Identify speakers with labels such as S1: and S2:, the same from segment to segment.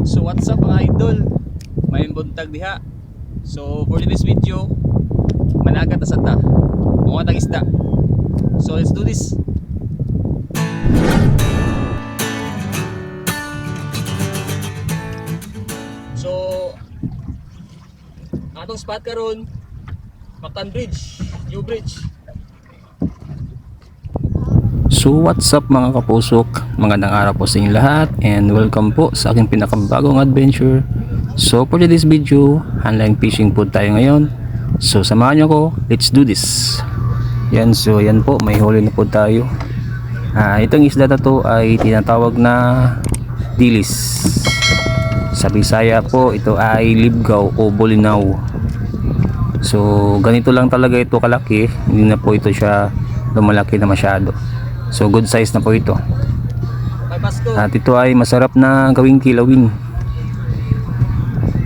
S1: So what's up mga idol? May buntag diha. So for this video, managat na sata. Mga tag-isda. So let's do this. So atong spot karon, Mactan Bridge, New Bridge.
S2: So what's up mga kapusok, magandang araw po sa inyong lahat and welcome po sa aking pinakabagong adventure. So for this video, online fishing po tayo ngayon. So samahan nyo ko, let's do this. Yan, so yan po, may huli na po tayo. Itong isda na to ay tinatawag na dilis. Sa Bisaya po, ito ay libgaw o bolinaw. So ganito lang talaga ito kalaki, hindi na po ito siya lumalaki na masyado. So good size na po ito. At ito ay masarap na gawing kilawin.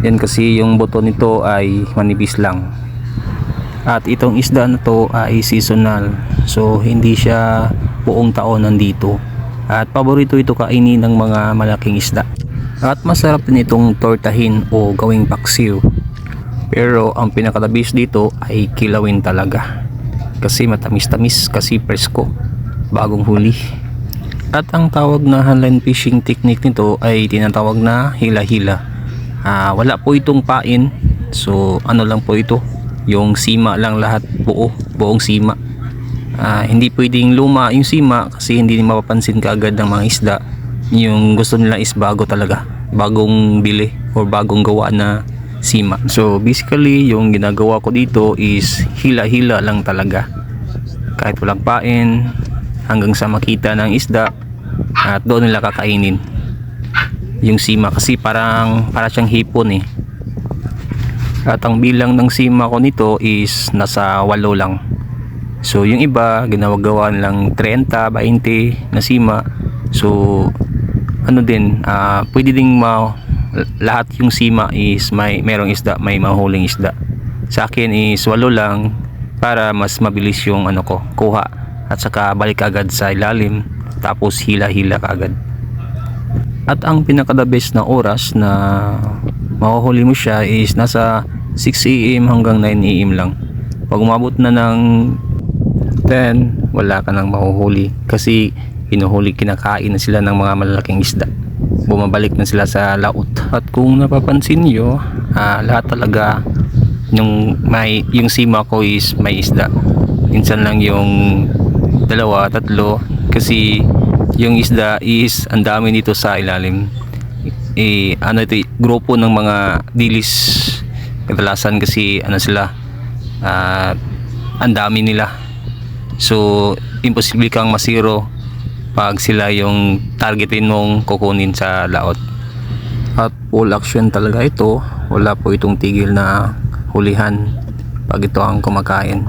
S2: Yan kasi yung buto nito ay manipis lang. At itong isda na to ay seasonal. So hindi siya buong taon nandito. At paborito ito kainin ng mga malaking isda. At masarap din itong tortahin o gawing paksiw. Pero ang pinakadabis dito ay kilawin talaga. Kasi matamis-tamis, kasi presko, bagong huli. At ang tawag na online fishing technique nito ay tinatawag na hila-hila. Wala po itong pain. So ano lang po ito, yung sima lang lahat, buong sima. Hindi pwedeng luma yung sima kasi hindi mapapansin kaagad ng mga isda. Yung gusto nila is bago talaga, bagong bili or bagong gawa na sima. So basically yung ginagawa ko dito is hila-hila lang talaga, kahit walang pain, hanggang sa makita ng isda at doon nila kakainin yung sima kasi para siyang hipon eh. At ang bilang ng sima ko nito is nasa 8 lang. So yung iba ginagawa lang 30, 20 na sima. So ano din, pwede ding lahat yung sima is merong isda, may mahuling isda. Sa akin is 8 lang para mas mabilis yung kuha at saka balik agad sa ilalim, tapos hila-hila agad. At ang pinaka-the best na oras na mahuhuli mo siya is nasa 6 AM hanggang 9 AM lang. Pag umabot na ng 10, wala ka nang mahuhuli kasi kinakain na sila ng mga malalaking isda. Bumabalik na sila sa laot. At kung napapansin nyo, lahat talaga yung sima ko is may isda. Minsan lang yung 2, 3 kasi yung isda is ang dami dito sa ilalim. Ito grupo ng mga dilis. Kadalasan kasi sila, ang dami nila. So imposible kang masiro pag sila yung targetin mong kukunin sa laot. At full action talaga ito. Wala po itong tigil na hulihan pag ito ang kumakain.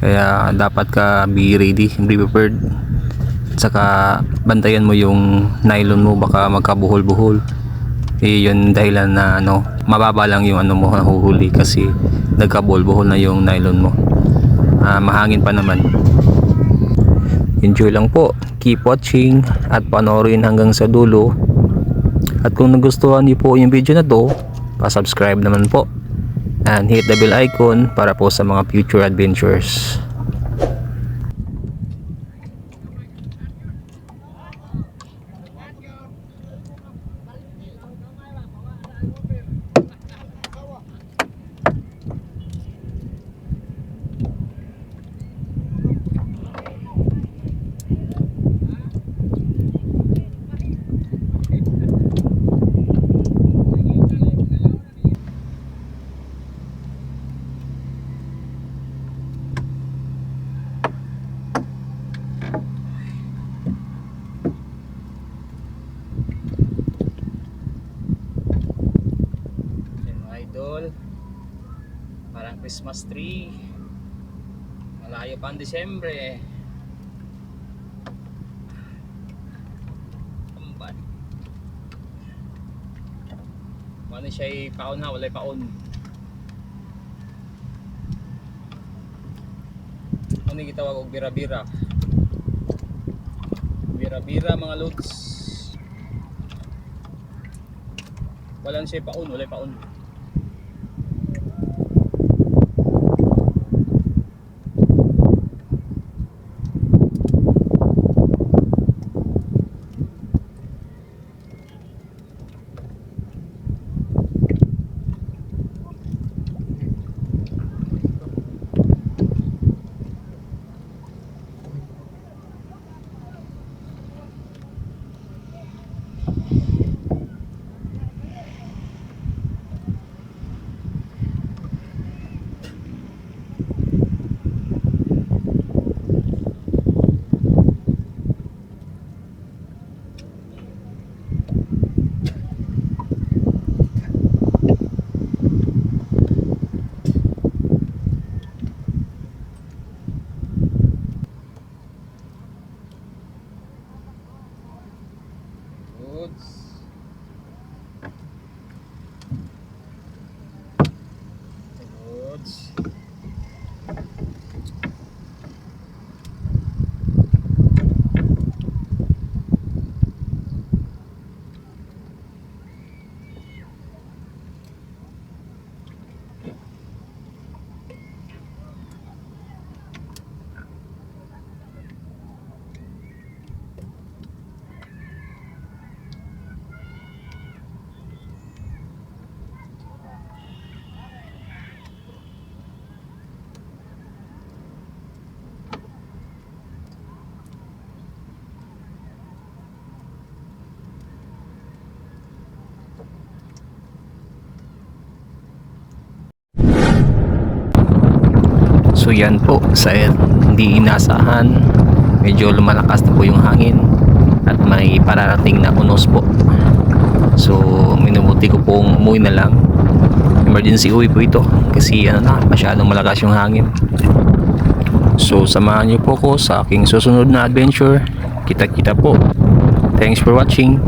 S2: Kaya dapat ka be ready, be prepared. At saka bantayan mo yung nylon mo, baka magkabuhol-buhol. Yun dahilan na mababa lang yung mo nahuhuli kasi nagkabuhol-buhol na yung nylon mo. Mahangin pa naman. Enjoy lang po, keep watching at panoorin hanggang sa dulo. At kung nagustuhan niyo po yung video na to, pa-subscribe naman po and hit the bell icon para po sa mga future adventures.
S1: Parang Christmas tree. Malayo pa ang Disyembre. Kamban. Ano siya paon ha? Walay paon. Ano yung gitawag og bira-bira? Bira-bira mga loads. Walang siya paun, wala paun. Goods. Goods.
S2: So yan po, sa hindi inasahan, medyo lumalakas na po yung hangin at may pararating na unos po. So minubuti ko pong umuwi na lang. Emergency uwi po ito kasi masyadong malakas yung hangin. So samahan niyo po ko sa aking susunod na adventure. Kita-kita po. Thanks for watching.